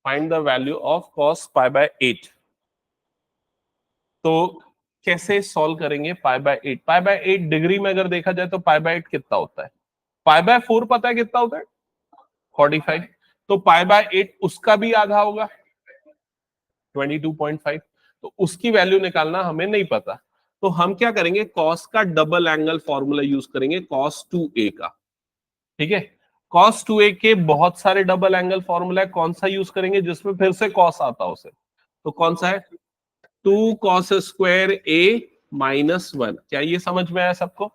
Find the value of cos pi by 8। तो कैसे solve करेंगे पाई बाय 8? पाई बाय 8 डिग्री में अगर देखा जाए तो पाई बाय 8 कितना होता है? पाई बाय 4 पता है कितना होता है? 45। तो पाई बाय 8 उसका भी आधा होगा 22.5। तो उसकी वैल्यू निकालना हमें नहीं पता, तो हम क्या करेंगे, cos का डबल एंगल फॉर्मूला यूज करेंगे, cos 2a का। ठीक है, cos 2a के बहुत सारे डबल एंगल फॉर्मूला है, कौन सा यूज करेंगे जिसमें फिर से cos आता हो उसे? तो कौन सा है? 2 cos स्क्वायर a माइनस 1। क्या ये समझ में आया सबको?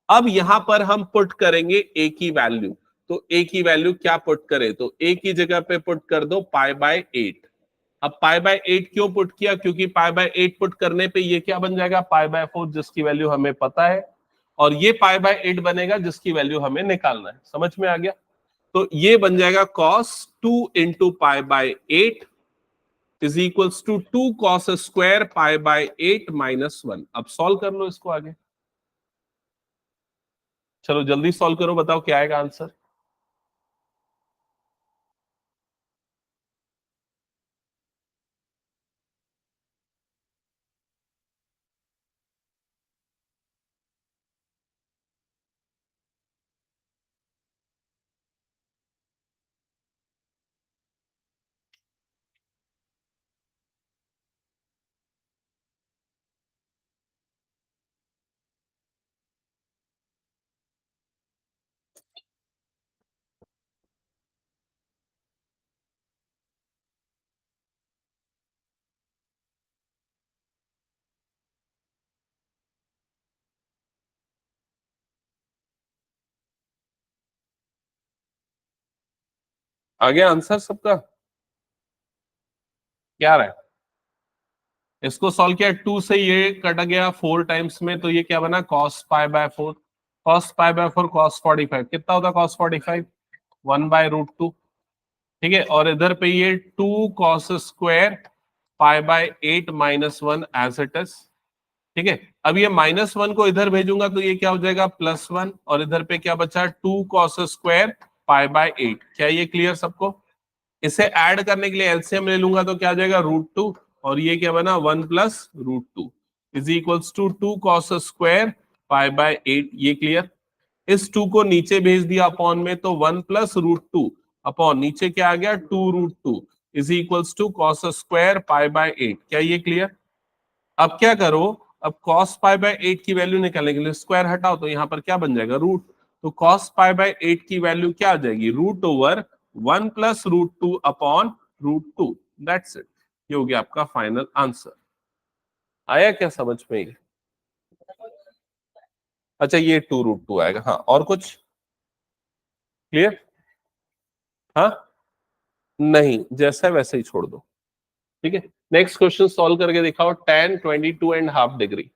अब यहां पर हम पुट करेंगे a की वैल्यू। तो a की वैल्यू क्या पुट करें? तो a की जगह पे पुट कर दो पाई बाय 8। अब पाई बाय 8 क्यों पुट किया? क्योंकि पाई बाय 8 पुट करने पे ये क्या बन जाएगा? पाई बाय 4, जिसकी वैल्यू हमें पता है, और ये पाई बाय 8 बनेगा जिसकी वैल्यू हमें निकालना है। समझ में आ गया? तो ये बन जाएगा cos 2 into pi by 8 is equals to 2 cos square pi by 8 minus 1। अब सॉल्व कर लो इसको आगे। चलो जल्दी सॉल्व करो, बताओ क्या आएगा आंसर। आ गया आंसर सबका? क्या रहा है? इसको सॉल्व किया, 2 से ये कट गया 4 टाइम्स में, तो ये क्या बना? cos pi by 4। cos pi by 4 cos 45 कितना होता है? cos 45 1 बाय रूट 2। ठीक है, और इधर पे ये 2 cos square pi by 8 minus 1 as it is. ठीक है, अब ये माइनस 1 को इधर भेजूंगा तो ये क्या हो जाएगा? प्लस 1। और इधर पे क्या बचा? 2 cos स्क्वायर पाई बाय 8। क्या ये क्लियर सबको? इसे ऐड करने के लिए एलसीएम ले लूंगा तो क्या आ जाएगा? रूट 2। और ये क्या बना? 1 plus root 2 is equals to 2 cos square pi by 8। ये क्लियर? इस 2 को नीचे भेज दिया अपॉन में, तो 1 प्लस रूट 2 अपॉन नीचे क्या आ गया? 2 root 2 is equals to cos square pi by 8। क्या ये क्लियर? अब क्या करो, अब cos पाई बाय 8 की वैल्यू निकालने के लिए स्क्वायर हटाओ, तो यहां पर क्या बन जाएगा? रूट। तो cos पाई बाय 8 की वैल्यू क्या आ जाएगी? Root over 1 plus root 2 upon root 2। That's it. ये हो गया आपका फाइनल आंसर। आया क्या समझ में? अच्छा, ये 2 रूट 2 आएगा। हाँ, और कुछ क्लियर? हाँ, नहीं, जैसा है वैसे ही छोड़ दो। ठीक है, नेक्स्ट क्वेश्चन सॉल्व करके दिखाओ। tan 22.5 degree.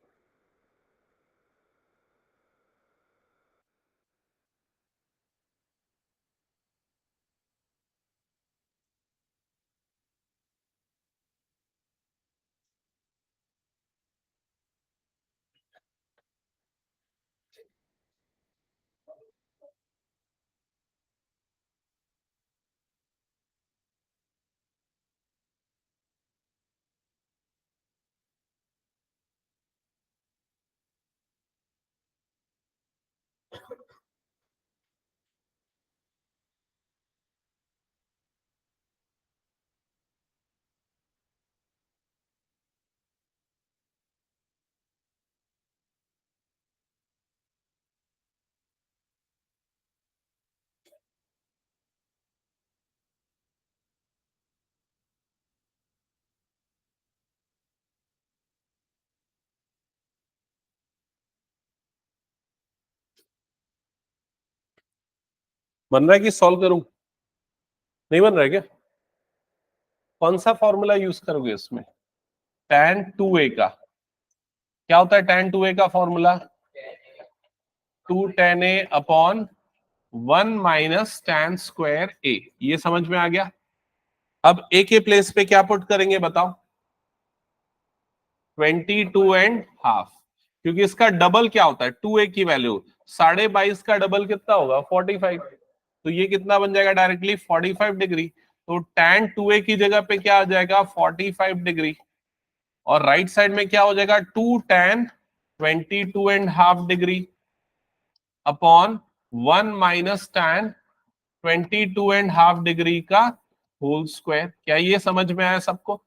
बन रहा है कि सॉल्व करूं? नहीं बन रहा है क्या? कौन सा फॉर्मूला यूज करोगे इसमें? tan 2a का क्या होता है? tan 2a का formula 2 tan a upon 1 minus tan square a। ये समझ में आ गया? अब a के प्लेस पे क्या पुट करेंगे बताओ? 22.5, क्योंकि इसका डबल क्या होता है? 2a की वैल्यू 22.5 का डबल कितना होगा? 45। तो ये कितना बन जाएगा? Directly 45 degree. तो tan 2a की जगह पे क्या आ जाएगा 45 डिग्री, और राइट साइड में क्या हो जाएगा 2 tan 22.5 degree upon 1 minus tan 22.5 degree का होल स्क्वायर। क्या ये समझ में आया सबको?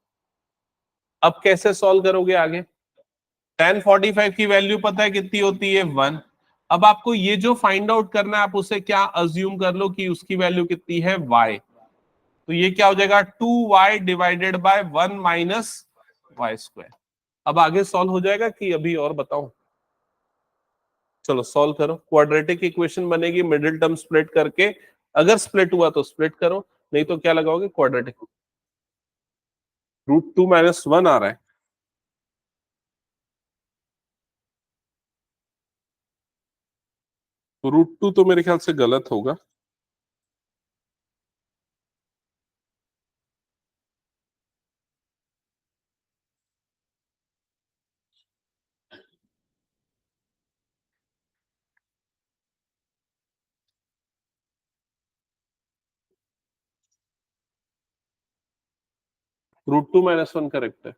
अब कैसे सॉल्व करोगे आगे? tan 45 की वैल्यू पता है कितनी होती है 1। अब आपको ये जो फाइंड आउट करना है आप उसे क्या अज्यूम कर लो कि उसकी वैल्यू कितनी है y। तो ये क्या हो जाएगा 2y divided bye 1 minus y square. अब आगे सॉल्व हो जाएगा कि अभी और बताऊं? चलो सॉल्व करो। क्वाड्रेटिक इक्वेशन बनेगी मिडिल टर्म स्प्लिट करके, अगर स्प्लिट हुआ तो स्प्लिट करो, नहीं तो क्या लगाओगे क्वाड्रेटिक। √2 - 1 आ रहा है। तो √2 तो मेरे ख्याल से गलत होगा। √2 - 1 करेक्ट है।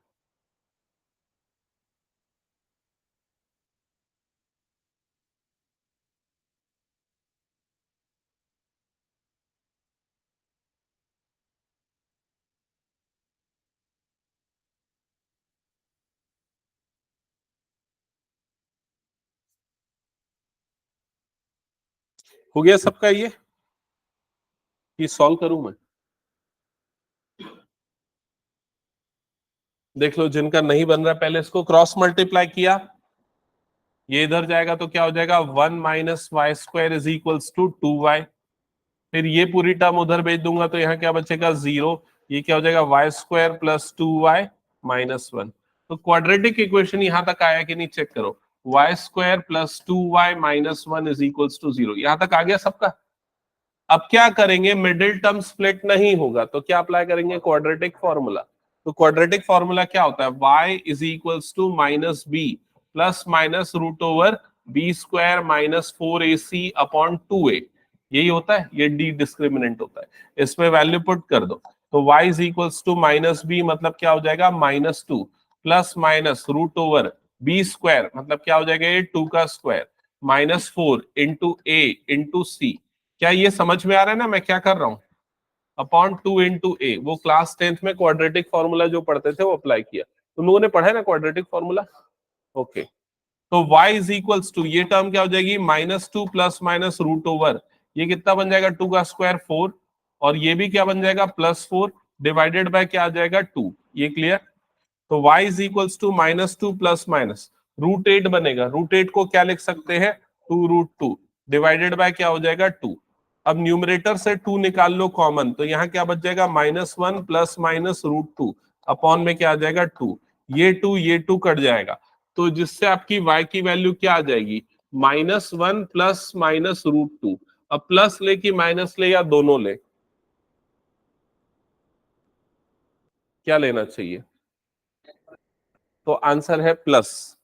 हो गया सबका ये सॉल्व करूं मैं? देख लो जिनका नहीं बन रहा पहले इसको क्रॉस मल्टीप्लाई किया, ये इधर जाएगा तो क्या हो जाएगा 1 minus y square is equals to 2y। फिर ये पूरी टर्म उधर भेज दूंगा तो यहाँ क्या बचेगा 0। ये क्या हो जाएगा Y square plus 2y minus 1। तो क्वाड्रेटिक इक्वेशन यहां तक आया कि नहीं चेक करो। Y square plus 2y minus 1 is equals to 0। यहां तक आ गया सबका। अब क्या करेंगे, मिडिल टर्म स्प्लिट नहीं होगा तो क्या अप्लाई करेंगे क्वाड्रेटिक फॉर्मूला। तो क्वाड्रेटिक फॉर्मूला क्या होता है, y is equals to minus b plus minus root over b square minus 4ac upon 2a। यही होता है, ये डी डिस्क्रिमिनेंट होता है। इसमें वैल्यू पुट कर दो तो y is equals to minus b मतलब क्या हो जाएगा -2 plus minus root over b square मतलब क्या हो जाएगा ये 2 का square -4 into a into c. क्या ये समझ में आ रहा है ना मैं क्या कर रहा हूं? अपॉन 2 इंटू ए। वो क्लास 10th में क्वाड्रेटिक फॉर्मूला जो पढ़ते थे वो अप्लाई किया। तुम लोगों ने पढ़ा है ना क्वाड्रेटिक फॉर्मूला? ओके। तो y इज इक्वल्स टू ये टर्म क्या हो जाएगी -2 प्लस माइनस रूट ओवर ये कितना बन जाएगा 2 का स्क्वायर 4, और ये भी क्या बन जाएगा +4 डिवाइडेड बाय क्या आ जाएगा 2। ये क्लियर? तो y is equals to -2 plus minus √8 बनेगा। √8 को क्या लिख सकते हैं 2√2 डिवाइडेड बाय क्या हो जाएगा 2। अब न्यूमरेटर से 2 निकाल लो कॉमन तो यहाँ क्या बच जाएगा -1 प्लस माइनस √2 अपॉन में क्या आ जाएगा 2। ये 2 कट जाएगा तो जिससे आपकी y की वैल्यू क्या आ जाएगी -1 प्लस माइनस √2। अब प्लस ले कि माइनस ले या दोनों ले, क्या लेना चाहिए? तो आंसर है प्लस।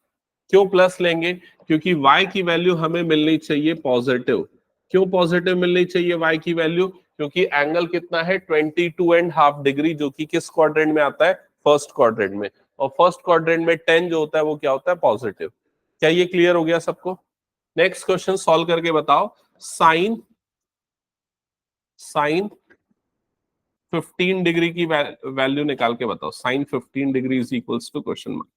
क्यों प्लस लेंगे? क्योंकि y की वैल्यू हमें मिलनी चाहिए पॉजिटिव। क्यों पॉजिटिव मिलनी चाहिए y की वैल्यू? क्योंकि एंगल कितना है 22.5 डिग्री, जो कि किस क्वाड्रेंट में आता है फर्स्ट क्वाड्रेंट में, और फर्स्ट क्वाड्रेंट में 10 जो होता है वो क्या होता है पॉजिटिव। क्या ये क्लियर हो गया सबको? नेक्स्ट क्वेश्चन सॉल्व करके बताओ। साइन साइन 15 डिग्री की वैल्यू निकाल के बताओ। Sine 15 degree is equals to question mark.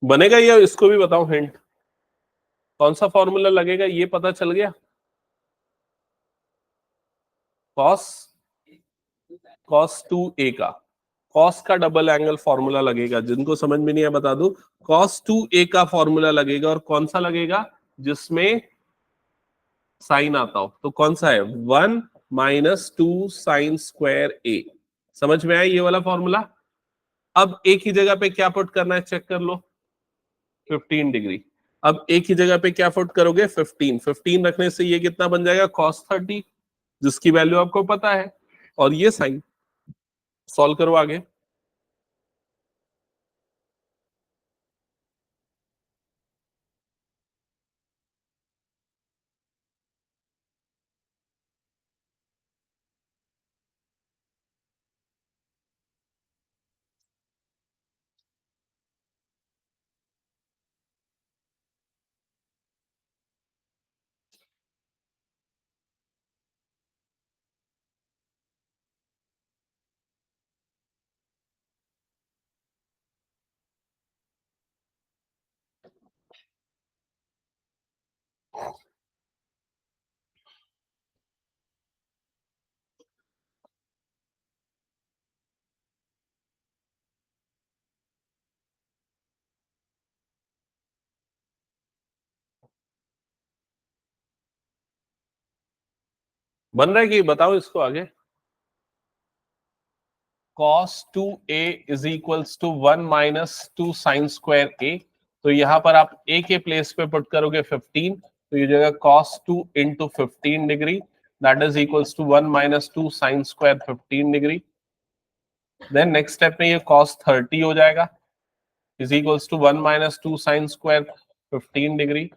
बनेगा या इसको भी बताओ हिंट? कौन सा फॉर्मूला लगेगा ये पता चल गया? कॉस कॉस 2a का कॉस का डबल एंगल फॉर्मूला लगेगा। जिनको समझ में नहीं है बता दूं, कॉस 2a का फॉर्मूला लगेगा। और कौन सा लगेगा? जिसमें साइन आता हो। तो कौन सा है 1 - 2 साइन स्क्वायर a। समझ में आया ये वाला फॉर्मूला? अब एक ही जगह पे क्या पुट करना है चेक कर लो। 15 डिग्री। अब एक ही जगह पे क्या पुट करोगे 15 रखने से ये कितना बन जाएगा cos 30, जिसकी वैल्यू आपको पता है, और ये साइन। सॉल्व करो आगे। बन रहा है कि बताओ इसको आगे। cos 2a is equals to 1 minus 2 sine square a। तो यहां पर आप a के प्लेस पे पुट करोगे 15, तो ये जाएगा cos 2 into 15 degree, that is equals to 1 minus 2 sine square 15 degree. Then next step में ये cos 30 हो जाएगा, is equals to 1 minus 2 sine square 15 degree,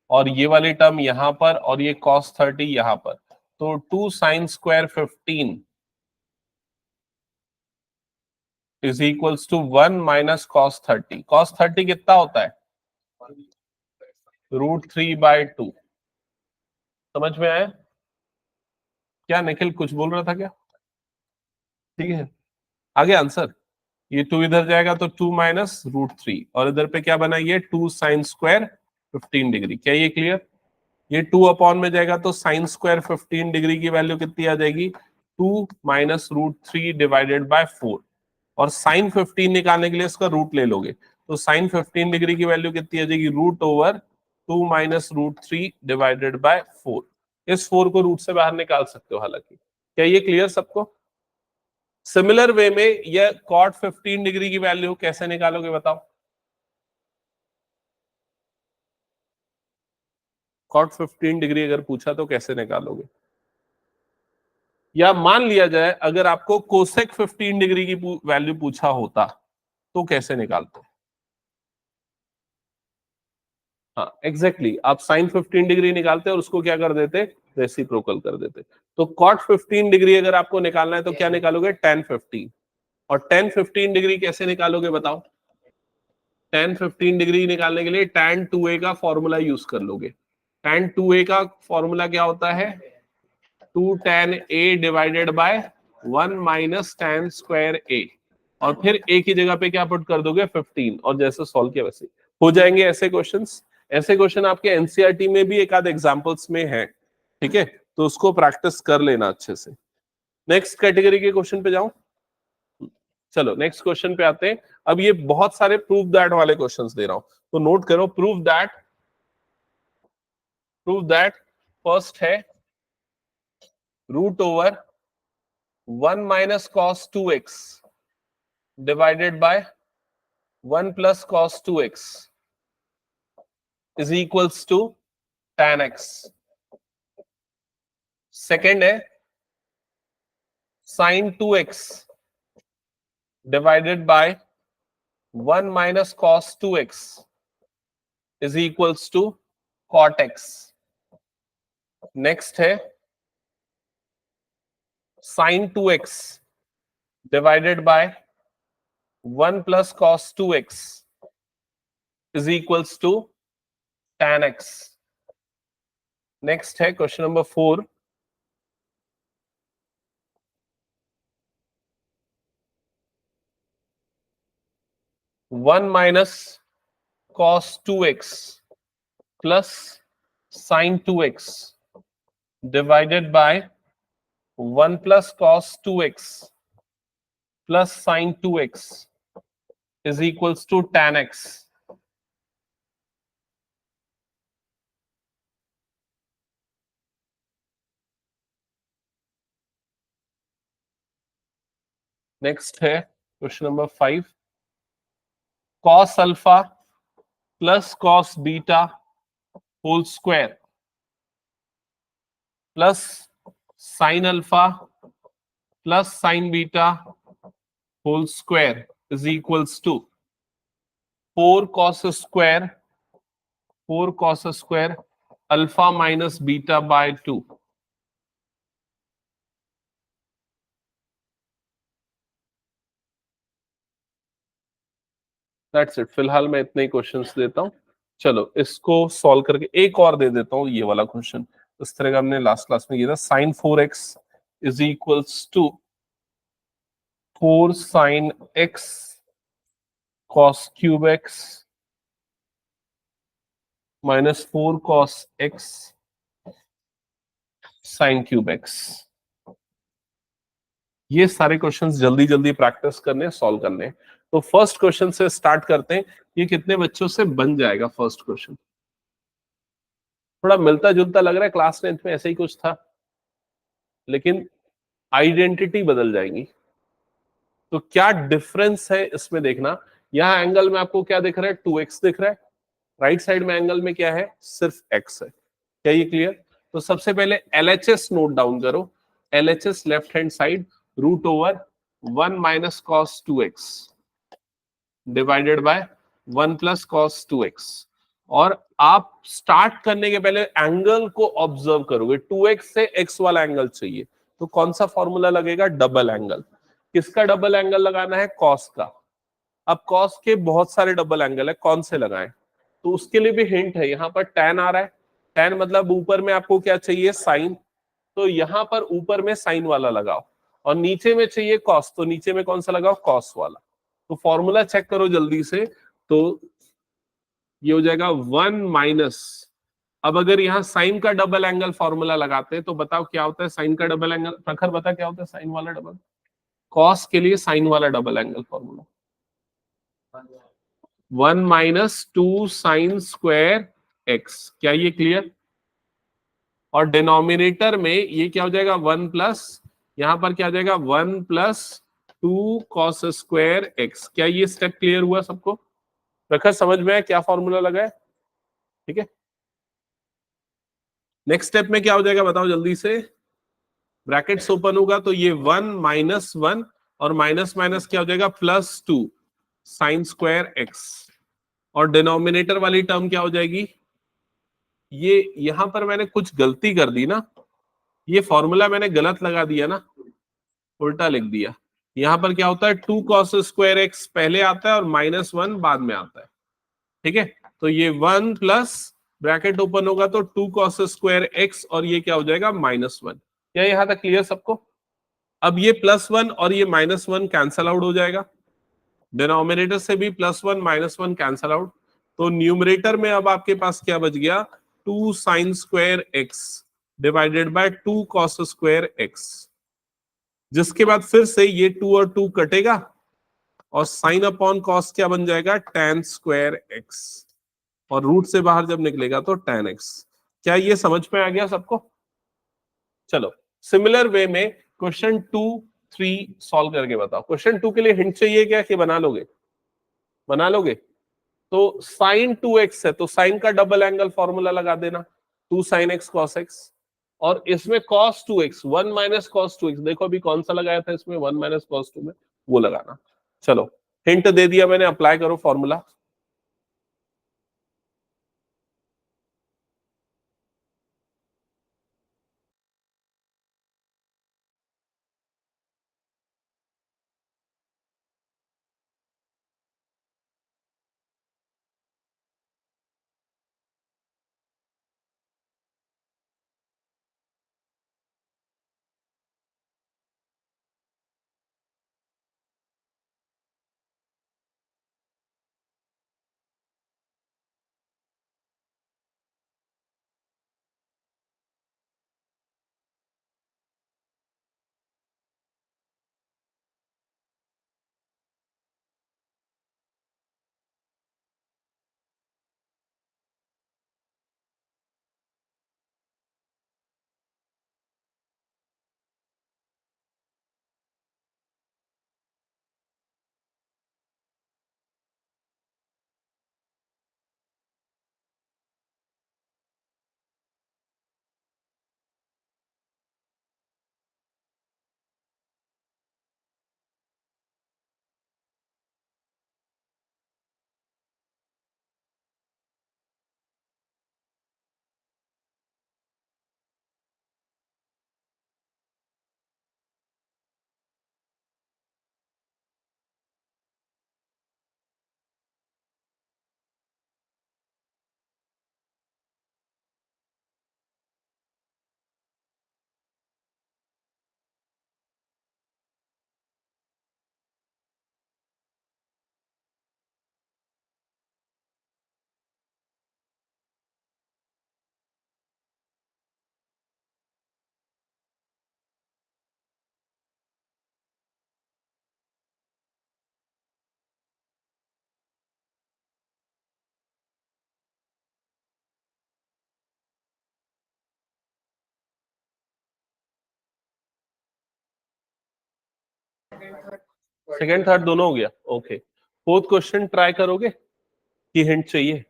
और ये वाली टर्म यहां पर और ये cos 30 यहां पर, तो 2 sine square 15 is equals to 1 minus cos 30। cos 30 कितना होता है √3/2। समझ में आया क्या? निखिल कुछ बोल रहा था क्या? ठीक है, आगे आंसर। ये 2 इधर जाएगा तो 2 माइनस √3, और इधर पे क्या बना ये 2 साइन स्क्वायर 15 डिग्री। क्या ये क्लियर? ये 2 अपॉन में जाएगा तो साइन स्क्वायर 15 डिग्री की वैल्यू कितनी आ जाएगी 2 माइनस √3 डिवाइडेड बाय 4, और साइन 15 निकालने के लिए इसका रूट ले लोगे, तो साइन 15 डिग्री की वैल्यू कितनी आ जाएगी √2 माइनस √3 डिवाइडेड बाय 4। इस 4 को रूट से बाहर निकाल सकते हो हालांकि। क्या ये क्लियर सबको? सिमिलर वे में ये cot 15 डिग्री की वैल्यू कैसे निकालोगे बताओ? cot 15 डिग्री अगर पूछा तो कैसे निकालोगे? या मान लिया जाए अगर आपको कोसेक 15 डिग्री की वैल्यू पूछा होता तो कैसे निकालते? हाँ एग्जैक्टली exactly, आप साइन 15 डिग्री निकालते और उसको क्या कर देते रेसिप्रोकल कर देते। तो cot 15 डिग्री अगर आपको निकालना है तो क्या निकालोगे tan 15, और tan 15 डिग्री कैसे निकालोगे बताओ? tan 15 डिग्री निकालने के लिए tan 2a का फॉर्मूला यूज कर लोगे। tan 2a का फॉर्मूला क्या होता है 2 tan a divided by 1 minus tan square a, और फिर a की जगह पे क्या पुट कर दोगे 15, और जैसे सॉल्व किया वैसे हो जाएंगे ऐसे क्वेश्चंस। ऐसे क्वेश्चन आपके एनसीईआरटी में भी एक आध एग्जांपल्स में है, ठीक है, तो उसको प्रैक्टिस कर लेना अच्छे से। नेक्स्ट कैटेगरी के क्वेश्चन पे जाऊं। चलो नेक्स्ट क्वेश्चन पे आते हैं। अब ये बहुत सारे प्रूव दैट वाले क्वेश्चंस दे रहा हूं, तो नोट करो। प्रूव दैट फर्स्ट है √1 minus cos 2x divided by 1 plus cos 2x is equals to tan x। Second है sin 2x divided by 1 minus cos 2x is equals to cot x। Next है sin 2x divided by 1 plus cos 2x is equals to tan x। Next है question number 4, 1 minus cos 2x plus sin 2x divided by 1 plus cos 2x plus sin 2x is equals to tan x। Next है question number 5, cos alpha plus cos beta whole square plus sine alpha plus sine beta whole square is equals to 4 cos square alpha minus beta by 2। That's it. फिलहाल मैं इतने ही questions देता हूं। चलो इसको solve करके एक और दे देता हूं, ये वाला क्वेश्चन इस तरह का हमने लास्ट क्लास में किया था। Sine 4x is equals to 4 sine x cos cube x minus 4 cos x sine cube x। ये सारे क्वेश्चंस जल्दी जल्दी प्रैक्टिस करने, सॉल्व करने। तो फर्स्ट क्वेश्चन से स्टार्ट करते हैं। ये कितने बच्चों से बन जाएगा फर्स्ट क्वेश्चन? थोड़ा मिलता जुलता लग रहा है, क्लास 10th में ऐसा ही कुछ था, लेकिन आइडेंटिटी बदल जाएंगी। तो क्या डिफरेंस है इसमें देखना। यहां एंगल में आपको क्या दिख रहा है? 2x दिख रहा है। राइट साइड में एंगल में क्या है? सिर्फ x है। क्या ये क्लियर? तो सबसे पहले LHS नोट डाउन करो। LHS left hand side root over 1 minus cos 2x divided by 1 plus cos 2x। और आप स्टार्ट करने के पहले एंगल को ऑब्जर्व करोगे। 2x से x वाला एंगल चाहिए, तो कौन सा फॉर्मूला लगेगा? Double angle. किसका डबल एंगल लगाना है? कॉस का। अब कॉस के बहुत सारे डबल एंगल है, कौन से लगाएं? तो उसके लिए भी हिंट है। यहां पर tan आ रहा है। tan मतलब ऊपर में आपको क्या चाहिए? साइन। तो यहां पर ऊपर में साइन वाला लगाओ, और नीचे में चाहिए कॉस, तो नीचे में कौन सा लगाओ? कॉस वाला। तो फॉर्मूला चेक करो जल्दी से। तो ये हो जाएगा 1 माइनस। अब अगर यहाँ साइन का डबल एंगल फॉर्मूला लगाते हैं तो बताओ क्या होता है? साइन का डबल एंगल, प्रखर बता क्या होता है साइन वाला डबल? कॉस के लिए साइन वाला double angle formula 1 minus 2 sine square x. क्या ये क्लियर? और डिनोमिनेटर में ये क्या हो जाएगा? 1 प्लस, यहां पर क्या हो जाएगा? 1 प्लस 2 कॉस स्क्वायर एक्स। क्या ये स्टेप क्लियर हुआ सबको? प्रखर समझ में आया क्या फॉर्मूला लगा है? ठीक है। नेक्स्ट स्टेप में क्या हो जाएगा बताओ जल्दी से। ब्रैकेट्स ओपन होगा तो ये 1 माइनस 1 और माइनस माइनस क्या हो जाएगा? Plus 2 sine square x. और डिनोमिनेटर वाली टर्म क्या हो जाएगी? ये यहां पर मैंने कुछ गलती कर दी ना, ये फॉर्मूला मैंने गलत लगा दिया ना, उल्टा लिख दिया। यहां पर क्या होता है? 2 कॉस स्क्वायर एक्स पहले आता है और माइनस 1 बाद में आता है। ठीक है। तो ये 1 प्लस, ब्रैकेट ओपन होगा तो 2 कॉस स्क्वायर एक्स, और ये क्या हो जाएगा? माइनस 1। क्या यहां तक क्लियर सबको? अब ये +1 और ये -1 कैंसल आउट हो जाएगा। डिनोमिनेटर से भी +1 -1 कैंसल आउट। तो न्यूमरेटर में अब आपके पास क्या बच गया? 2 sine square x divided by 2 cos square x. जिसके बाद फिर से ये 2 और 2 कटेगा, और साइन अपॉन कॉस क्या बन जाएगा? tan square x. और रूट से बाहर जब निकलेगा तो tan x। क्या ये समझ में आ गया सबको? चलो सिमिलर वे में क्वेश्चन 2 3 सॉल्व करके बताओ। क्वेश्चन 2 के लिए हिंट चाहिए क्या कि बना लोगे? बना लोगे। तो साइन 2x है तो साइन का डबल एंगल फॉर्मूला लगा देना, 2 साइन एक्स कॉस एक्स। और इसमें cos 2x 1 minus cos 2x, देखो अभी कौन सा लगाया था इसमें? 1 माइनस कॉस 2 में, वो लगाना। चलो हिंट दे दिया मैंने, अप्लाई करो फॉर्मूला। सेकेंड थर्ड दोनों हो गया। ओके, फोर्थ क्वेश्चन ट्राई करोगे कि हिंट चाहिए?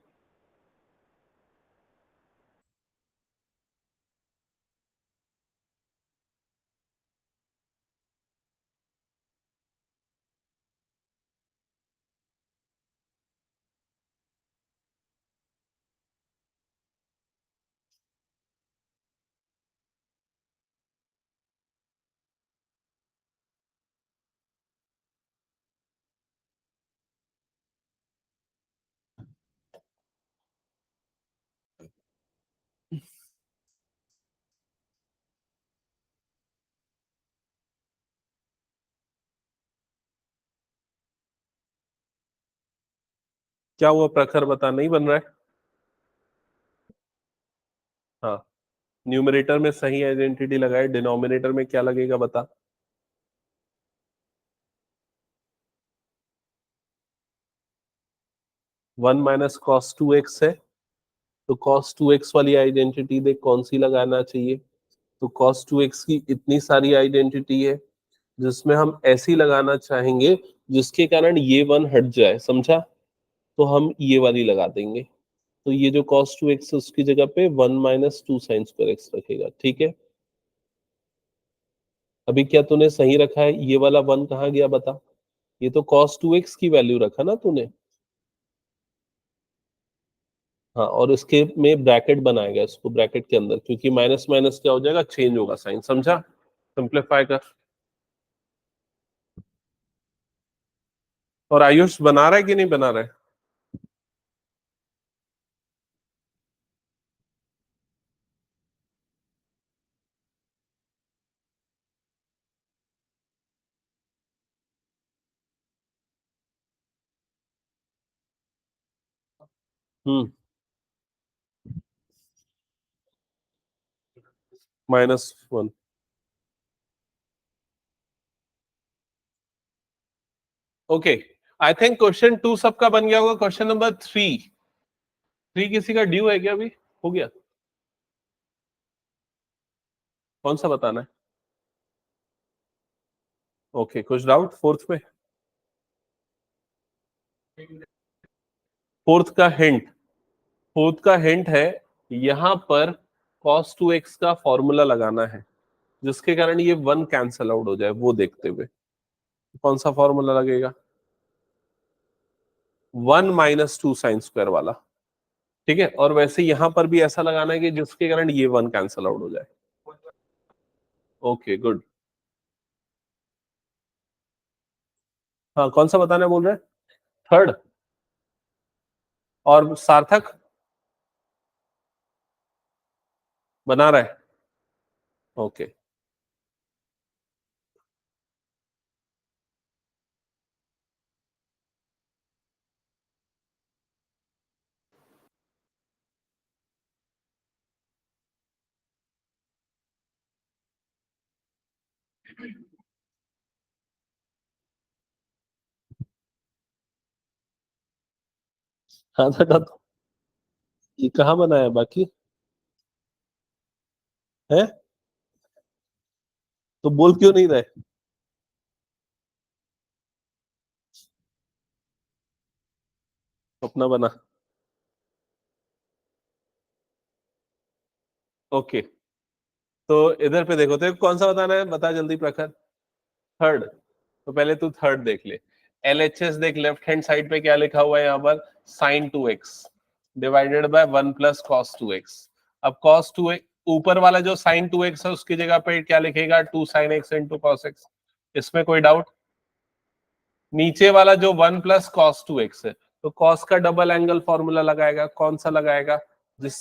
क्या हुआ प्रखर, बता, नहीं बन रहा है? हाँ, न्यूमरेटर में सही आइडेंटिटी लगाए, डिनोमिनेटर में क्या लगेगा बता? 1 - cos 2x है, तो cos 2x वाली आइडेंटिटी देख कौन सी लगाना चाहिए। तो cos 2x की इतनी सारी आइडेंटिटी है, जिसमें हम ऐसी लगाना चाहेंगे जिसके कारण ये वन हट जाए, समझा? तो हम ये वाली लगा देंगे। तो ये जो cos 2x है उसकी जगह पे 1 - 2 sin2x रखेगा, ठीक है। अभी क्या तूने सही रखा है? ये वाला वन कहाँ गया बता? ये तो cos 2x की वैल्यू रखा ना तूने। हाँ, और इसके में ब्रैकेट बनाएगा, इसको ब्रैकेट के अंदर, क्योंकि माइनस माइनस क्या हो जाएगा, चेंज होगा साइन, समझा? सिंप्लीफाई कर। और आयुष बना रहा है कि नहीं बना रहा है? -1। ओके, आई थिंक क्वेश्चन 2 सबका बन गया होगा। क्वेश्चन नंबर 3 किसी का ड्यू है क्या अभी? हो गया? कौन सा बताना है? ओके, कुछ डाउट फोर्थ पे? फोर्थ का हिंट, फोर्थ का हिंट है, यहां पर cos 2x का फॉर्मूला लगाना है, जिसके कारण ये वन कैंसल आउट हो जाए, वो देखते हुए। कौन सा फॉर्मूला लगेगा? 1 - 2 sin2 वाला, ठीक है। और वैसे यहां पर भी ऐसा लगाना है कि जिसके कारण ये वन कैंसल आउट हो जाए। Okay, good. हाँ, कौन सा बताना बोल रहे हैं? थर्ड? और सार्थक बना रहा है? ओके। हाँ, तो ये कहाँ बनाया बाकी है? तो बोल क्यों नहीं रहे? अपना बना। ओके, तो इधर पे देखो, तो कौन सा बताना है, बता जल्दी प्रखर। थर्ड? तो पहले तू थर्ड देख ले। LHS देख, लेफ्ट हैंड साइड पे क्या लिखा हुआ है यहाँ पर, sin 2x divided by 1 + cos 2x। अब cos 2x, ऊपर वाला जो sin 2x है उसकी जगह पे क्या लिखेगा, 2 sin x into cos x। इसमें कोई डाउट? नीचे वाला जो 1 + cos 2x है, तो cos का डबल एंगल फॉर्मूला लगाएगा, कौन सा लगाएगा? जिस,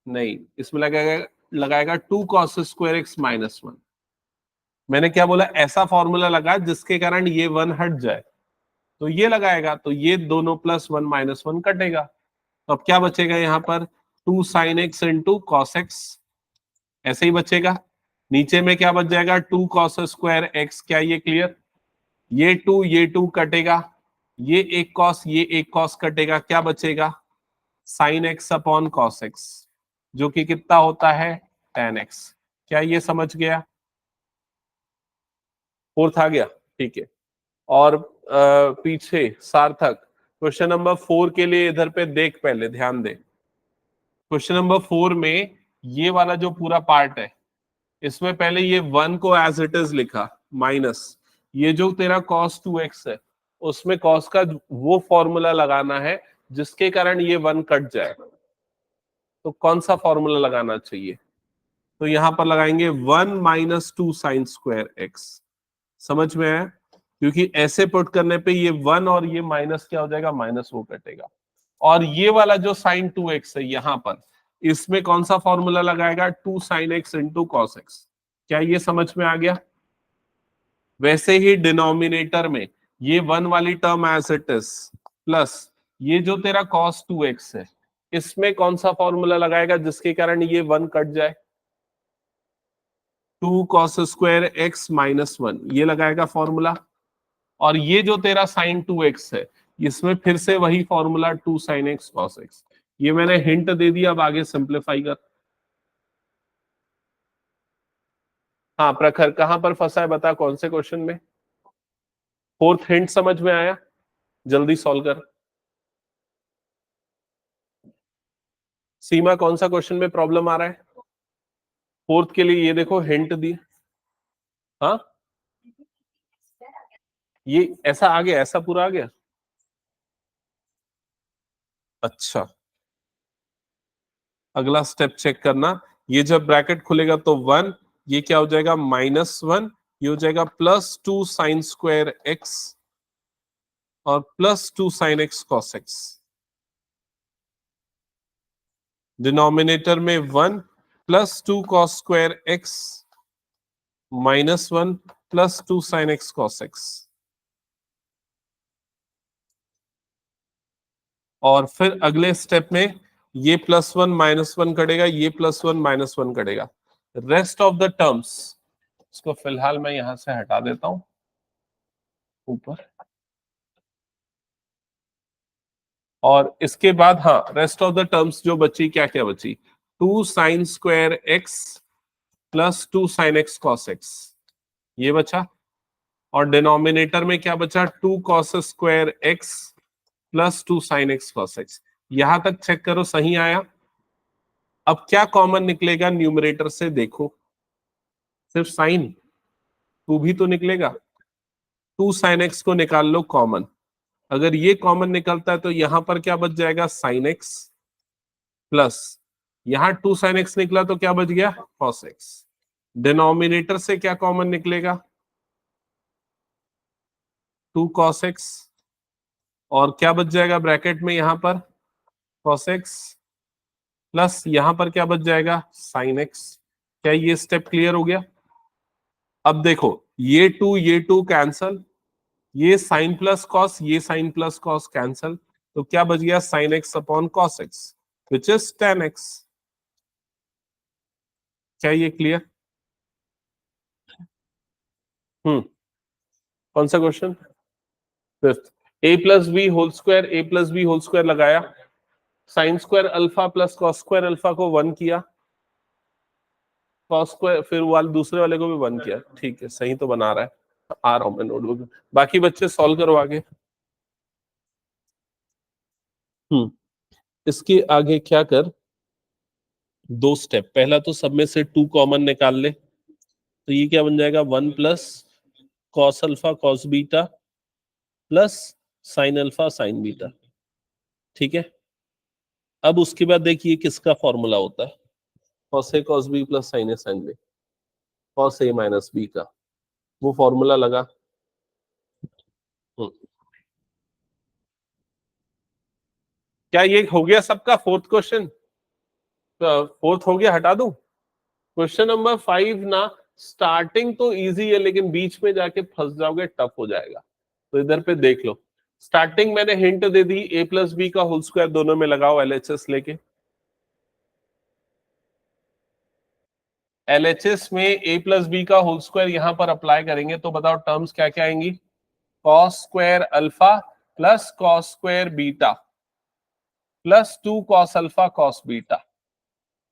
नहीं, इसमें लगाएगा, लगाएगा 2 cos2x - 1। मैंने क्या बोला, ऐसा फॉर्मूला लगा जिसके कारण ये वन हट जाए, तो ये लगाएगा, तो ये दोनों +1 - 1 कटेगा। तो अब क्या बचेगा यहाँ पर, 2 sin x into cos x, ऐसे ही बचेगा। नीचे में क्या बच जाएगा, 2 cos2x, क्या ये क्लियर? ये 2 कटेगा, ये एक कॉस, ये एक कॉस कटेगा, क्या बचेगा, sin x/cos x, जो कि कितना होता है, tan x। क्या ये समझ गया? फोर्थ आ गया? ठीक है। और पीछे सार्थक क्वेश्चन नंबर 4 के लिए इधर पे देख, पहले ध्यान दे। क्वेश्चन नंबर 4 में ये वाला जो पूरा पार्ट है, इसमें पहले ये 1 को एज इट इज लिखा, माइनस ये जो तेरा cos 2x है, उसमें cos का वो फॉर्मूला लगाना है जिसके कारण ये 1 कट जाए। तो कौन सा फॉर्मूला लगाना चाहिए? तो यहां पर लगाएंगे 1 माइनस 2 साइन स्क्वायर एक्स। समझ में आया? क्योंकि ऐसे पुट करने पे ये 1 और ये माइनस क्या हो जाएगा, माइनस वो कटेगा। और ये वाला जो साइन 2x है यहां पर, इसमें कौन सा फॉर्मूला लगाएगा, 2 sine x into cos x. क्या ये समझ में आ गया? वैसे ही डिनोमिनेटर में ये 1 वाली term as it is plus ये जो तेरा cos 2x है, इसमें कौन सा फॉर्मूला लगाएगा जिसके कारण ये 1 कट जाए, 2 cos स्क्वायर एक्स माइनस 1, ये लगाएगा फॉर्मूला। और ये जो तेरा साइन 2x है, इसमें फिर से वही formula 2 sine x cos x. ये मैंने हिंट दे दिया, अब आगे सिंप्लीफाई कर। हाँ प्रखर, कहां पर फंसा है बता, कौन से क्वेश्चन में? फोर्थ हिंट समझ में आया? जल्दी सॉल्व कर। सीमा, कौन सा क्वेश्चन में प्रॉब्लम आ रहा है? फोर्थ के लिए ये देखो हिंट दी। हाँ ये ऐसा आ गया, ऐसा पूरा आ गया। अच्छा, अगला स्टेप चेक करना। ये जब ब्रैकेट खुलेगा तो 1, ये क्या हो जाएगा, -1, ये हो जाएगा +2 साइन स्क्वायर एक्स और +2 sine x cos x. Denominator में 1 +2 cos square x -1 +2 sine x cos x. और फिर अगले स्टेप में ये +1 -1 कटेगा, ये +1 -1 कटेगा। रेस्ट ऑफ द टर्म्स, इसको फिलहाल मैं यहां से हटा देता हूं ऊपर। और इसके बाद हाँ, रेस्ट ऑफ द टर्म्स जो बची, क्या क्या बची, 2 sine square x +2 sine x cos x, ये बचा। और डिनोमिनेटर में क्या बचा, 2 cos square x +2 sine x cos x. यहां तक चेक करो, सही आया। अब क्या कॉमन निकलेगा न्यूमरेटर से, देखो, सिर्फ साइन, टू भी तो निकलेगा। 2 साइन एक्स को निकाल लो कॉमन। अगर ये कॉमन निकलता है तो यहां पर क्या बच जाएगा, साइन एक्स प्लस यहां 2 साइन एक्स निकला तो क्या बच गया, कॉस एक्स। डिनोमिनेटर से क्या कॉमन निकलेगा, 2 कॉस एक्स, और क्या बच जाएगा ब्रैकेट में यहां पर, कॉस एक्स प्लस यहां पर क्या बच जाएगा, साइन एक्स। क्या ये स्टेप क्लियर हो गया? अब देखो, ये टू कैंसल, ये साइन प्लस कॉस, ये साइन प्लस कॉस कैंसल, तो क्या बच गया, sine X upon cos X which is tan X. क्या ये क्लियर? कौन सा question? Fifth. a+b whole square लगाया, sine square alpha plus cos square alpha को 1 किया, कॉस स्क्वायर फिर वाले दूसरे वाले को भी 1 किया। ठीक है, सही तो बना रहा है, आ रहा हूं मैं नोटबुक में। बाकी बच्चे सॉल्व करो आगे। इसके आगे क्या कर, दो स्टेप, पहला तो सब में से 2 कॉमन निकाल ले, तो ये क्या बन जाएगा, 1 plus cos alpha cos beta plus sine alpha sign beta. ठीक है, अब उसके बाद देखिए किसका फॉर्मूला होता है, cos A cos B plus sign A sine B, cos A minus B का वो फॉर्मूला लगा। हम्म, क्या ये हो गया सबका फोर्थ क्वेश्चन? फोर्थ हो गया, हटा दूं? क्वेश्चन नंबर 5 ना, स्टार्टिंग तो इजी है लेकिन बीच में जाके फंस जाओगे, टफ हो जाएगा। तो इधर पे देख लो, स्टार्टिंग मैंने हिंट दे दी, a+b का होल स्क्वायर दोनों में लगाओ LHS लेके। LHS में a+b का होल स्क्वायर यहां पर अप्लाई करेंगे तो बताओ टर्म्स क्या क्या आएंगी, cos square alpha plus cos square beta plus 2 cos alpha cos beta.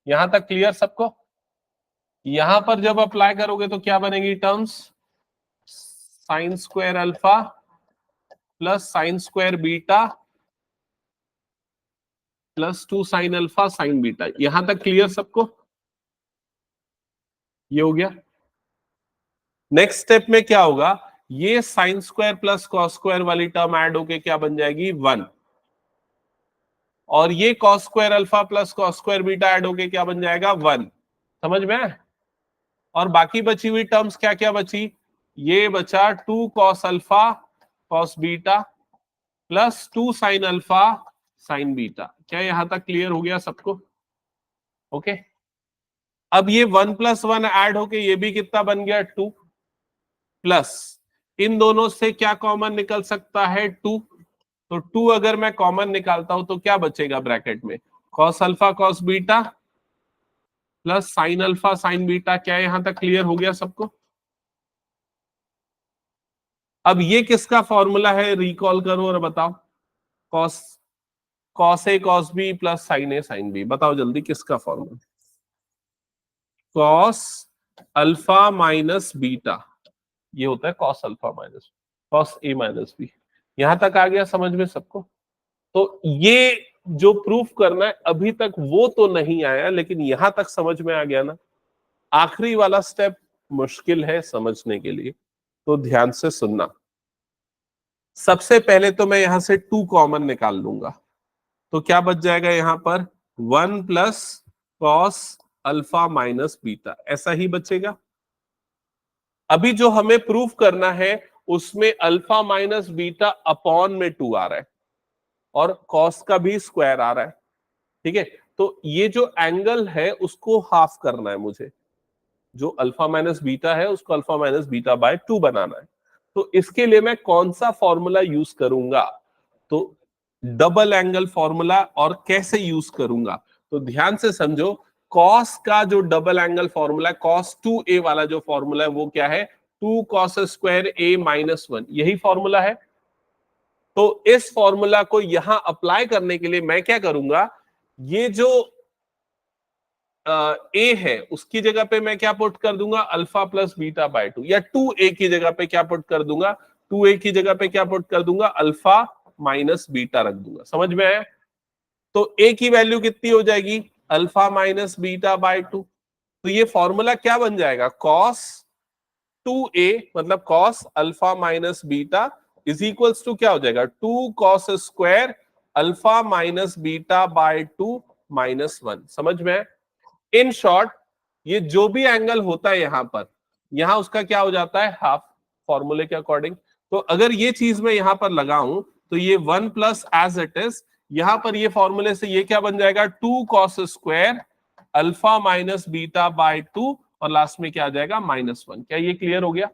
यहां तक क्लियर सबको? यहां पर जब अप्लाई करोगे तो क्या बनेगी terms, sign square alpha plus sine square beta plus 2 sine alpha sign beta. यहां तक क्लियर सबको? ये हो गया। नेक्स्ट स्टेप में क्या होगा, ये sine square plus cos square वाली टर्म ऐड होके क्या बन जाएगी 1, और ये cos square alpha plus cos square beta add होके क्या बन जाएगा 1। समझ में? और बाकी बची हुई टर्म्स क्या क्या बची, ये बचा 2 cos alpha cos beta plus 2 sine alpha sign beta. क्या यहां तक क्लियर हो गया सबको? ओके। अब ये 1 प्लस 1 ऐड होके ये भी कितना बन गया 2, प्लस इन दोनों से क्या कॉमन निकल सकता है 2, तो 2 अगर मैं कॉमन निकालता हूं तो क्या बचेगा ब्रैकेट में, cos alpha cos beta plus sine alpha sign beta. क्या यहां तक क्लियर हो गया सबको? अब ये किसका फॉर्मूला है, रिकॉल करो और बताओ। Cos cos A cos B plus sign A sine B, बताओ जल्दी किसका formula. Cos alpha minus beta, ये होता है cos alpha minus cos A minus B. यहां तक आ गया समझ में सबको? तो ये जो प्रूफ करना है अभी तक वो तो नहीं आया, लेकिन यहां तक समझ में आ गया ना। आखिरी वाला स्टेप मुश्किल है समझने के लिए, तो ध्यान से सुनना। सबसे पहले तो मैं यहां से 2 कॉमन निकाल लूंगा, तो क्या बच जाएगा यहां पर 1 plus cos alpha minus beta, ऐसा ही बचेगा। अभी जो हमें प्रूफ करना है उसमें अल्फा माइनस बीटा अपॉन में 2 आ रहा है और कॉस का भी स्क्वायर आ रहा है। ठीक है, तो ये जो एंगल है उसको हाफ करना है मुझे, जो अल्फा माइनस बीटा है उसको अल्फा माइनस बीटा बाय 2 बनाना है। तो इसके लिए मैं कौन सा फॉर्मूला यूज करूंगा, तो डबल एंगल फॉर्मूला। और कैसे यूज करूंगा, तो ध्यान से समझो। कॉस का जो double angle formula, cos 2a वाला जो फॉर्मूला है वो क्या है, 2 कॉस स्क्वायर a माइनस 1, यही फॉर्मूला है। तो इस फॉर्मूला को यहां अप्लाई करने के लिए मैं क्या करूंगा, ये जो ए है उसकी जगह पे मैं क्या पुट कर दूंगा, अल्फा प्लस बीटा बाय 2, या 2a की जगह पे क्या पुट कर दूंगा, 2a की जगह पे क्या पुट कर दूंगा, अल्फा माइनस बीटा रख दूंगा। समझ में आया? तो a की वैल्यू कितनी हो जाएगी, अल्फा माइनस बीटा बाय 2। तो ये फॉर्मूला क्या बन जाएगा, कॉस 2a मतलब cos alpha minus beta is equals to क्या हो जाएगा, 2 cos square alpha minus beta by 2 minus 1। समझ में? इन शॉर्ट, ये जो भी एंगल होता है यहां पर, यहां उसका क्या हो जाता है, हाफ, फॉर्मूले के अकॉर्डिंग। तो अगर ये चीज मैं यहां पर लगाऊं तो ये 1 प्लस एज इट इज, यहां पर ये फॉर्मूले से ये क्या बन जाएगा, 2 cos square alpha minus beta by 2, और लास्ट में क्या आ जाएगा -1। क्या ये क्लियर हो गया?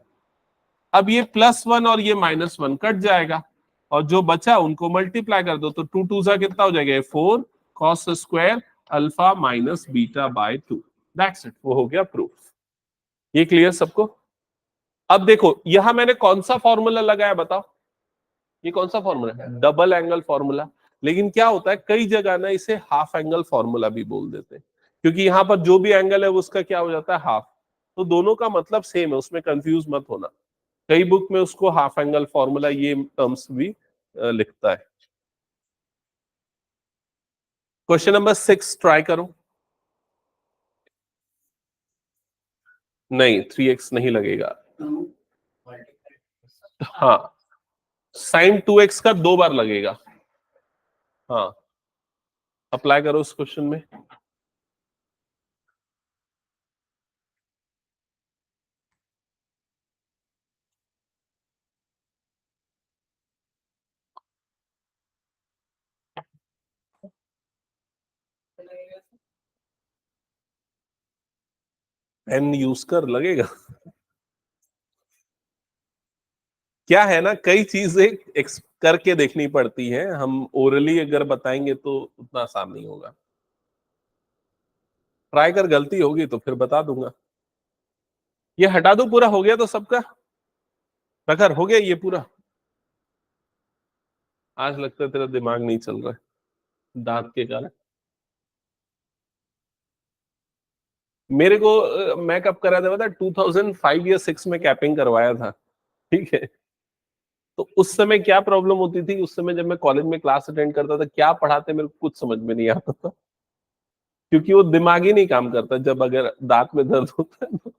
अब ये +1 और ये -1 कट जाएगा, और जो बचा उनको मल्टीप्लाई कर दो, तो 2 2 सा कितना हो जाएगा, 4 cos square alpha minus beta by 2। That's it, वो हो गया प्रूफ। ये क्लियर सबको? अब देखो यहां मैंने कौन सा फॉर्मूला लगाया बताओ, ये कौन सा फॉर्मूला है, डबल एंगल फॉर्मूला। लेकिन क्या होता है कई जगह ना इसे हाफ एंगल फॉर्मूला भी बोल देते हैं, क्योंकि यहां पर जो भी एंगल है उसका क्या हो जाता है, हाफ। तो दोनों का मतलब सेम है, उसमें कंफ्यूज मत होना। कई बुक में उसको हाफ एंगल फॉर्मूला ये टर्म्स भी लिखता है। क्वेश्चन नंबर 6 ट्राई करो। नहीं, 3x नहीं लगेगा। हाँ, साइन 2x का 2 बार लगेगा। हाँ, अप्लाई करो उस क्वेश्चन में। पेन यूज कर लगेगा। क्या है ना, कई चीजें करके देखनी पड़ती है, हम ओरली अगर बताएंगे तो उतना आसान नहीं होगा। ट्राई कर, गलती होगी तो फिर बता दूंगा। ये हटा दो, पूरा हो गया तो सबका प्रखर हो गया ये पूरा। आज लगता है तेरा दिमाग नहीं चल रहा है दांत के कारण। मेरे को मैं कब करा था पता, 2005 या 6 में कैपिंग करवाया था। ठीक है। तो उस समय क्या प्रॉब्लम होती थी, उस समय जब मैं कॉलेज में क्लास अटेंड करता था, क्या पढ़ाते मेरे को कुछ समझ में नहीं आता था, क्योंकि वो दिमाग ही नहीं काम करता जब अगर दांत में दर्द होता है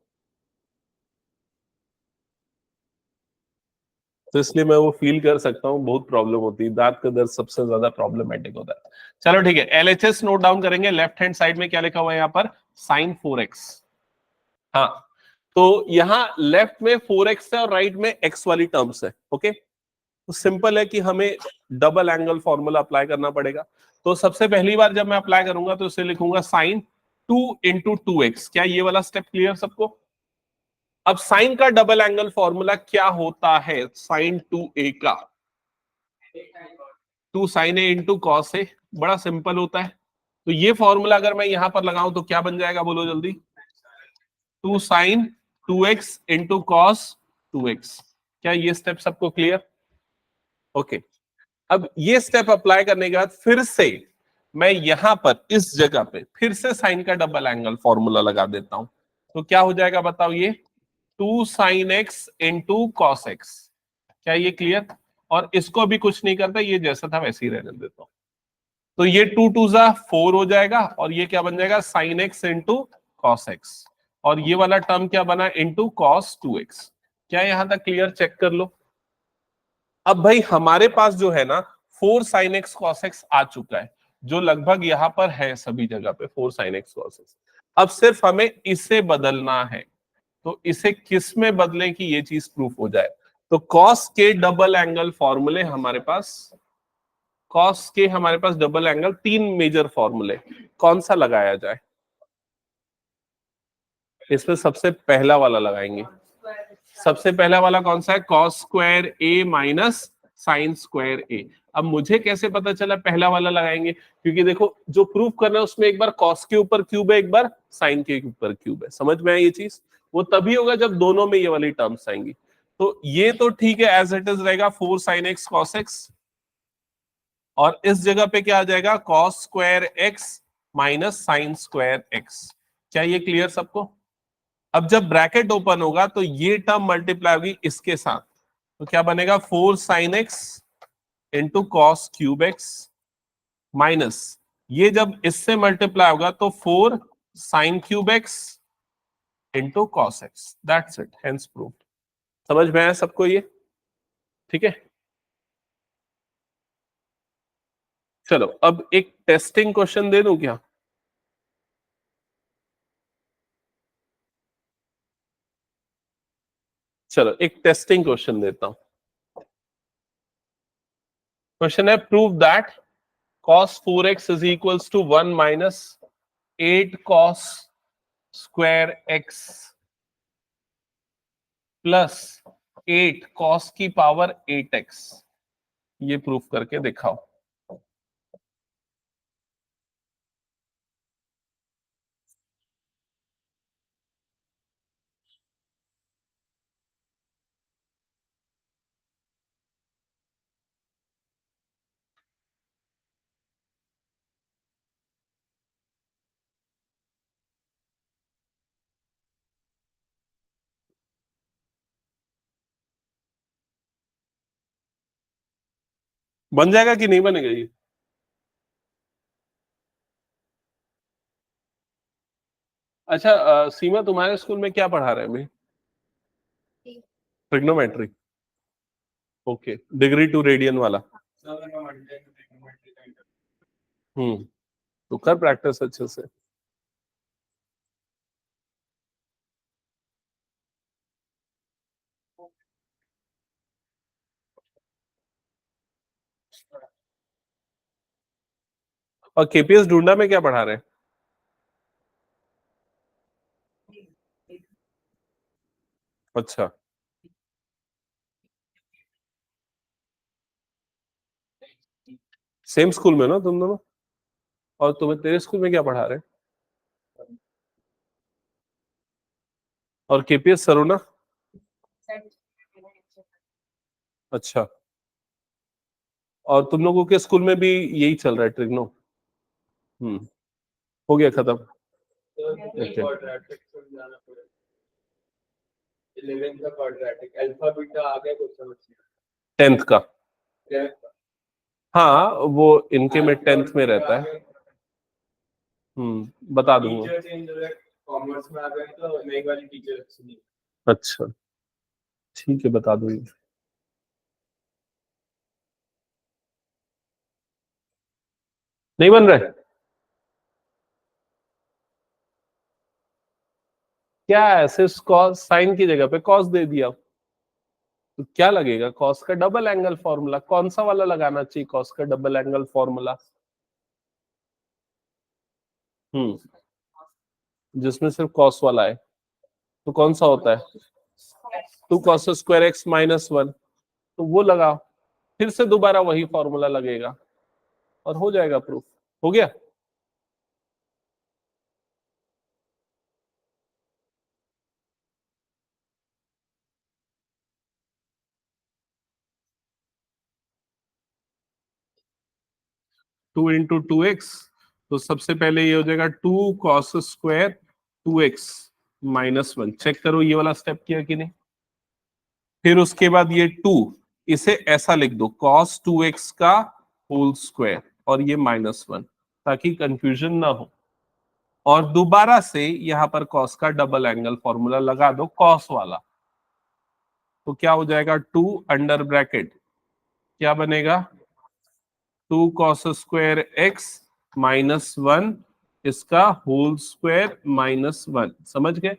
तो इसलिए मैं वो फील कर सकता हूँ, बहुत प्रॉब्लम होती है, दांत का दर्द सबसे ज्यादा प्रॉब्लमेटिक होता है। चलो ठीक है, एलएचएस नोट डाउन करेंगे। लेफ्ट हैंड साइड में क्या लिखा हुआ है यहाँ पर, साइन 4x। हाँ, तो यहाँ लेफ्ट में 4x है और राइट में x वाली टर्म्स है। ओके, तो सिंपल है कि हमें डबल एंगल फॉर्मूला अप्लाई करना पड़ेगा। तो सबसे पहली बार जब मैं अप्लाई करूंगा तो इसे लिखूंगा साइन 2 × 2x। क्या ये वाला स्टेप क्लियर सबको? अब साइन का डबल एंगल फॉर्मूला क्या होता है, साइन 2a का 2 sin a into cos A, बड़ा सिंपल होता है। तो ये फॉर्मूला अगर मैं यहां पर लगाऊं तो क्या बन जाएगा, बोलो जल्दी, 2 sin 2x into cos 2x। क्या ये स्टेप सबको क्लियर? ओके, अब ये स्टेप अप्लाई करने के बाद फिर से मैं यहां पर इस जगह पे फिर से साइन का डबल एंगल फॉर्मूला लगा देता हूं। तो क्या हो जाएगा बताओ, ये 2 sin x into cos x. क्या ये क्लियर? और इसको भी कुछ नहीं करता, ये जैसा था वैसे ही रहने देता हूं। तो ये 2 × 2 = 4 हो जाएगा और ये क्या बन जाएगा, sine x into cos x. और ये वाला टर्म क्या बना, इंटू कॉस 2x। क्या यहां तक क्लियर? चेक कर लो। अब भाई हमारे पास जो है ना 4 sin x cos x आ चुका है, जो लगभग यहां पर है सभी जगह पे 4 sin x cos x। अब सिर्फ हमें इसे बदलना है। तो इसे किस में बदलें कि ये चीज प्रूफ हो जाए? तो cos के डबल एंगल फॉर्मूले हमारे पास, कॉस के हमारे पास डबल एंगल 3 मेजर फॉर्मूले, कौन सा लगाया जाए? इसमें सबसे पहला वाला लगाएंगे। सबसे पहला वाला कौन सा है, कॉस स्क्वायर ए माइनस साइन स्क्वायर ए। अब मुझे कैसे पता चला पहला वाला लगाएंगे, क्योंकि देखो जो प्रूफ करना है उसमें एक बार कॉस के ऊपर क्यूब है, एक बार साइन के ऊपर क्यूब है। समझ में आई ये चीज? वो तभी होगा जब दोनों में ये वाली टर्म्स आएंगी। तो ये तो ठीक है, एज इट इज रहेगा 4 sin x cos x। और इस जगह पे क्या आ जाएगा, cos square x minus sine square x. क्या ये क्लियर सबको? अब जब ब्रैकेट ओपन होगा तो ये टर्म मल्टीप्लाई होगी इसके साथ, तो क्या बनेगा, 4 sin x into cos cube x minus, ये जब इससे मल्टीप्लाई होगा तो 4 sin cube x into cos x. That's it, hence proof. समझ में आया सबको ये? ठीक है, चलो अब एक टेस्टिंग क्वेश्चन दे दूं क्या? चलो एक टेस्टिंग क्वेश्चन देता हूं। क्वेश्चन है, prove that cos 4x is equals to 1 minus 8 cos square x plus 8 cos की पावर 8x। ये प्रूफ करके दिखाओ। बन जाएगा कि नहीं बनेगा ये? अच्छा सीमा, तुम्हारे स्कूल में क्या पढ़ा रहे हैं भाई? Trigonometry. Okay, degree to radian वाला। तो कर प्रैक्टिस अच्छे से। और केपीएस ढूंढा में क्या पढ़ा रहे हैं? अच्छा, सेम स्कूल में ना तुम दोनों? और तुम्हें तेरे स्कूल में क्या पढ़ा रहे हैं? और केपीएस सरुना? अच्छा, और तुम लोगों के स्कूल में भी यही चल रहा है, ट्रिग्नो? हम्म, हो गया खत्म। ओके, 11 का क्वाड्रेटिक अल्फा बीटा आ गया कुछ समझ नहीं 10th का, 11 का हाँ वो इनके में 10th में रहता है। बता दूंगा। टीचर चेंज हो गया, कॉमर्स में आ गए तो नई वाली टीचर अच्छी नहीं। अच्छा ठीक है, बता दूंगा। नहीं बन रहा है क्या? ऐसे कॉस साइन की जगह पे कॉस दे दिया तो क्या लगेगा? कॉस का डबल एंगल फॉर्मूला कौन सा वाला लगाना चाहिए? कॉस का डबल एंगल फॉर्मूला जिसमें सिर्फ कॉस वाला है तो कौन सा होता है? 2 cos² x - 1, तो वो लगाओ, फिर से दोबारा वही फॉर्मूला लगेगा और हो जाएगा प्रूफ। हो गया। टू इंटू टू एक्स, तो सबसे पहले ये हो जाएगा 2 cos² 2x - 1। चेक करो ये वाला स्टेप किया कि नहीं। फिर उसके बाद ये 2, इसे ऐसा लिख दो cos2x का होल स्क्वायर और ये -1, ताकि कंफ्यूजन ना हो। और दोबारा से यहां पर cos का डबल एंगल फॉर्मूला लगा दो, cos वाला। तो क्या हो जाएगा? 2 अंडर ब्रैकेट क्या बनेगा? 2 cos² x - 1 इसका होल स्क्वायर -1। समझ गए?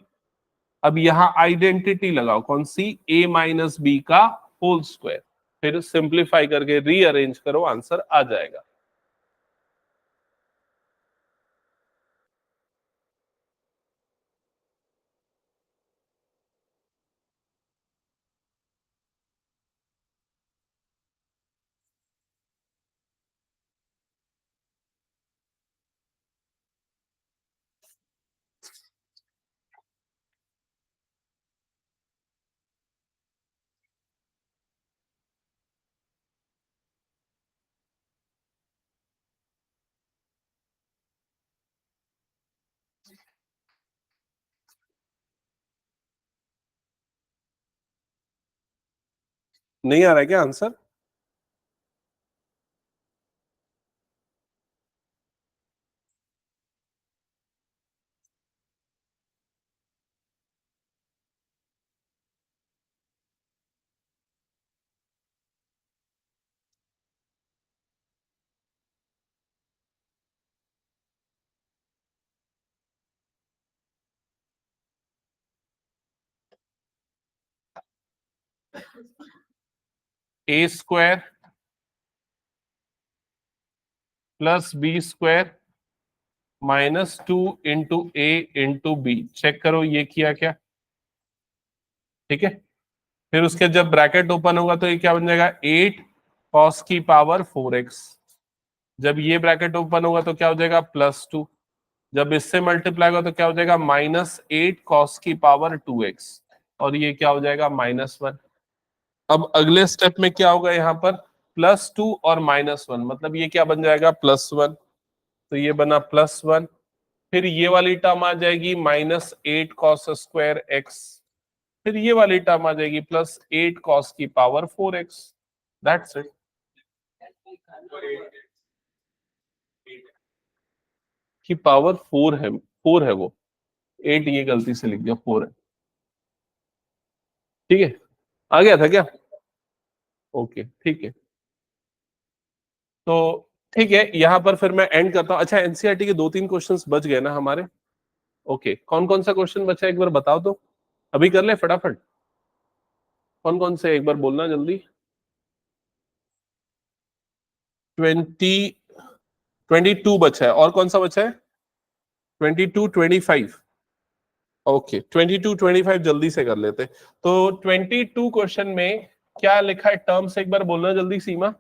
अब यहां आइडेंटिटी लगाओ, कौन सी? a - b का होल स्क्वायर। फिर सिंप्लीफाई करके रीअरेंज करो, आंसर आ जाएगा। नहीं आ रहा है क्या answer? a² + b² -2 into a into b. Check करो ये किया क्या? ठीक है। फिर उसके जब ब्रैकेट ओपन होगा तो ये क्या बन जाएगा? 8 cos⁴x। जब ये ब्रैकेट ओपन होगा तो क्या हो जाएगा? +2। जब इससे मल्टीप्लाई होगा तो क्या हो जाएगा? -8 cos⁴2x। और ये क्या हो जाएगा? -1। अब अगले स्टेप में क्या होगा? यहाँ पर +2 और -1, मतलब ये क्या बन जाएगा? +1। तो ये बना +1। फिर ये वाली टर्म आ जाएगी -8 cos²x। फिर ये वाली टर्म आ जाएगी +8 cos⁴x। That's it. की पावर 4 है, 4 है वो, 8 ये गलती से लिख दिया, 4 है। ठीक है, आ गया था क्या? ओके ठीक है। तो ठीक है, यहां पर फिर मैं एंड करता हूं। अच्छा, एनसीईआरटी के 2-3 क्वेश्चंस बच गए ना हमारे। ओके, कौन कौन सा क्वेश्चन बचा है एक बार बताओ तो, अभी कर ले फटाफट। कौन कौन से एक बार बोलना जल्दी। 22 बचा है, और कौन सा बचा है? 22, 25। ओके, 22, 25 जल्दी से कर लेते। तो 22 क्वेश्चन में क्या लिखा है टर्म्स, एक बार बोलना जल्दी सीमा।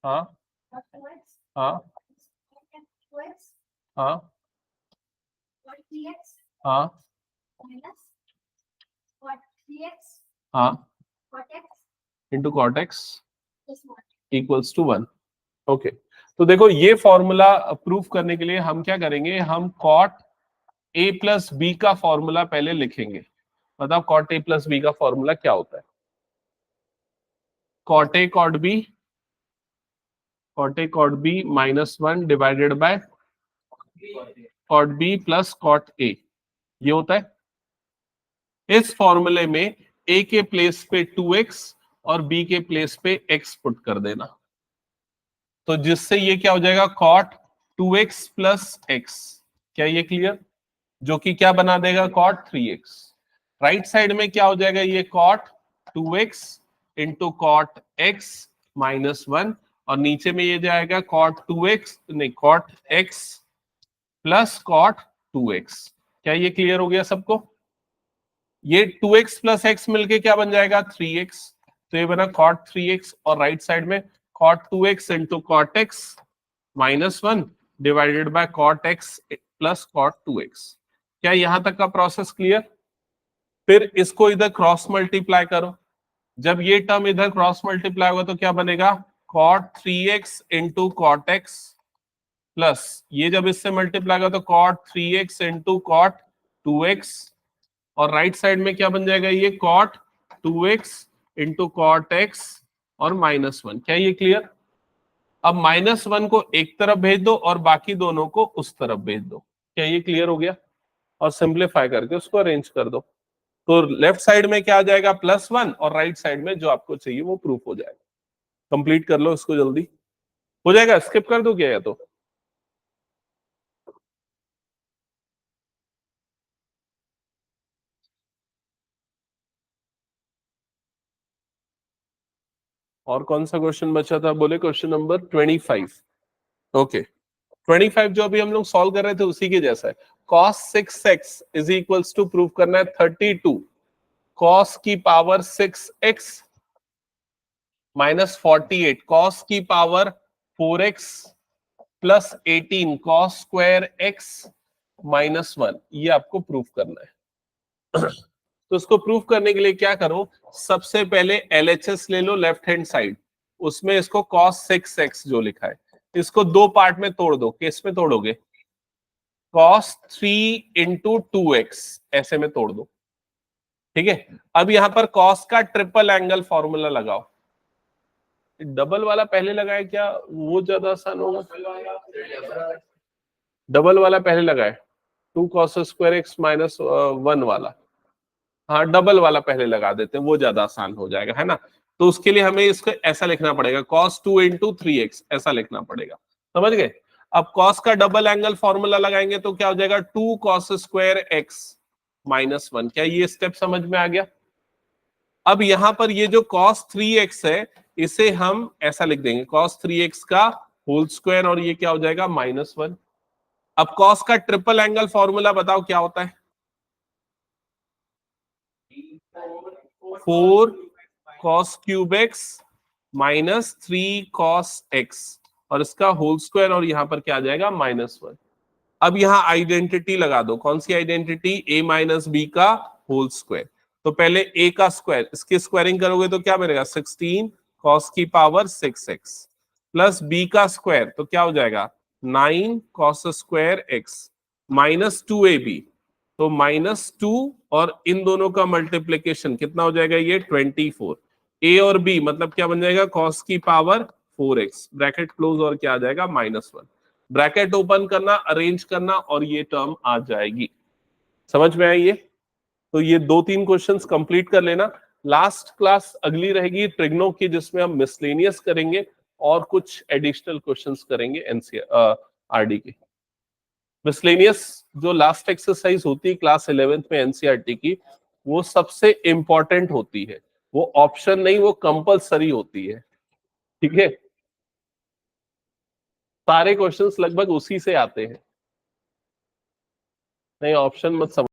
हाँ हाँ हाँ हाँ हाँ into cot x equals to 1। Okay, तो देखो ये फॉर्मूला प्रूफ करने के लिए हम क्या करेंगे? हम कॉट a + b का फॉर्मूला पहले लिखेंगे। बताओ कॉट ए प्लस बी का फॉर्मूला क्या होता है? Cot a cot b -1 divided by cot b plus cot a, ये होता है। इस फॉर्मूले में ए के प्लेस पे 2x और बी के प्लेस पे x पुट कर देना, तो जिससे ये क्या हो जाएगा, कॉट 2x प्लस एक्स। क्या ये क्लियर? जो कि क्या बना देगा, कॉट 3x। राइट साइड में क्या हो जाएगा, ये cot 2x into cot x -1, और नीचे में ये जाएगा कॉट 2x नहीं cot x plus cot 2x। क्या ये क्लियर हो गया सबको? ये 2x प्लस एक्स मिलके क्या बन जाएगा, 3x। तो ये बना कॉट 3x, और राइट साइड में cot 2x into cot x -1 divided by cot x plus cot 2x। क्या यहां तक का प्रोसेस क्लियर? फिर इसको इधर क्रॉस मल्टीप्लाई करो। जब ये टर्म इधर क्रॉस मल्टीप्लाई होगा तो क्या बनेगा, cot 3x into cot x plus ये जब इससे मल्टीप्लाई होगा तो cot 3x into cot 2x, और राइट साइड में क्या बन जाएगा, ये cot 2x into cot x और -1। क्या ये क्लियर? अब -1 को एक तरफ भेज दो और बाकी दोनों को उस तरफ भेज दो। क्या ये क्लियर हो गया? और सिंप्लीफाई करके उसको अरेंज कर दो, तो लेफ्ट साइड में क्या आ जाएगा, +1, और राइट साइड में जो आपको चाहिए वो प्रूफ हो जाएगा। कंप्लीट कर लो इसको, जल्दी हो जाएगा। स्किप कर दो क्या, या तो और कौन सा क्वेश्चन बचा था, बोले क्वेश्चन नंबर 25। ओके 25 जो अभी हम लोग सॉल्व कर रहे थे उसी के जैसा है। cos 6x is equals to prove करना है 32 cos की पावर 6x -48 cos की power 4x plus 18 cos square x -1, ये आपको प्रूफ करना है। तो इसको प्रूफ करने के लिए क्या करो, सबसे पहले LHS ले लो लेफ्ट हैंड साइड, उसमें इसको cos 6x जो लिखा है इसको दो पार्ट में तोड़ दो। किस में तोड़ोगे, cos 3 इंटू 2x ऐसे में तोड़ दो, ठीक है। अब यहां पर cos का ट्रिपल एंगल फॉर्मूला लगाओ। डबल वाला पहले लगाए क्या, वो ज्यादा आसान होगा। डबल वाला पहले लगाए, 2 cos स्क्वायर x -1 वाला, हाँ डबल वाला पहले लगा देते हैं, वो ज्यादा आसान हो जाएगा, है ना। तो उसके लिए हमें इसको ऐसा लिखना पड़ेगा, cos 2 इंटू 3x ऐसा लिखना पड़ेगा, समझ गए। अब cos का डबल एंगल फॉर्मूला लगाएंगे तो क्या हो जाएगा, 2 cos स्क्वायर x -1। क्या ये स्टेप समझ में आ गया? अब यहां पर ये जो cos 3x है इसे हम ऐसा लिख देंगे, cos 3x का होल स्क्वायर, और ये क्या हो जाएगा, -1। अब cos का ट्रिपल एंगल फॉर्मूला बताओ क्या होता है, 4 cos cube x -3 cos x, और इसका होल स्क्वायर, और यहां पर क्या आ जाएगा, -1। अब यहां आइडेंटिटी लगा दो, कौन सी आइडेंटिटी, a माइनस बी का होल स्क्वायर। तो पहले a का स्क्वायर, इसकी स्क्वायरिंग करोगे तो क्या बनेगा, 16 cos की पावर 6x प्लस b का स्क्वायर, तो क्या हो जाएगा 9 cos स्क्वायर x -2ab, तो -2, और इन दोनों का मल्टीप्लीकेशन कितना हो जाएगा, ये 24। a और b मतलब क्या बन जाएगा, cos की पावर 4x ब्रैकेट क्लोज, और क्या आ जाएगा, -1। ब्रैकेट ओपन करना, अरेंज करना, और ये टर्म आ जाएगी। समझ में आई ये? तो ये 2-3 क्वेश्चंस कंप्लीट कर लेना। लास्ट क्लास अगली रहेगी ट्रिग्नो की, जिसमें हम मिसलेनियस करेंगे और कुछ एडिशनल क्वेश्चंस करेंगे एनसीआर आरडी के। मिसलेनियस जो लास्ट एक्सरसाइज होती है क्लास 11th में एनसीईआरटी की, वो सबसे इंपॉर्टेंट होती है, वो ऑप्शन नहीं, वो कंपलसरी होती है, ठीक है। सारे क्वेश्चंस लगभग उसी से आते हैं, नहीं ऑप्शन मत समझ।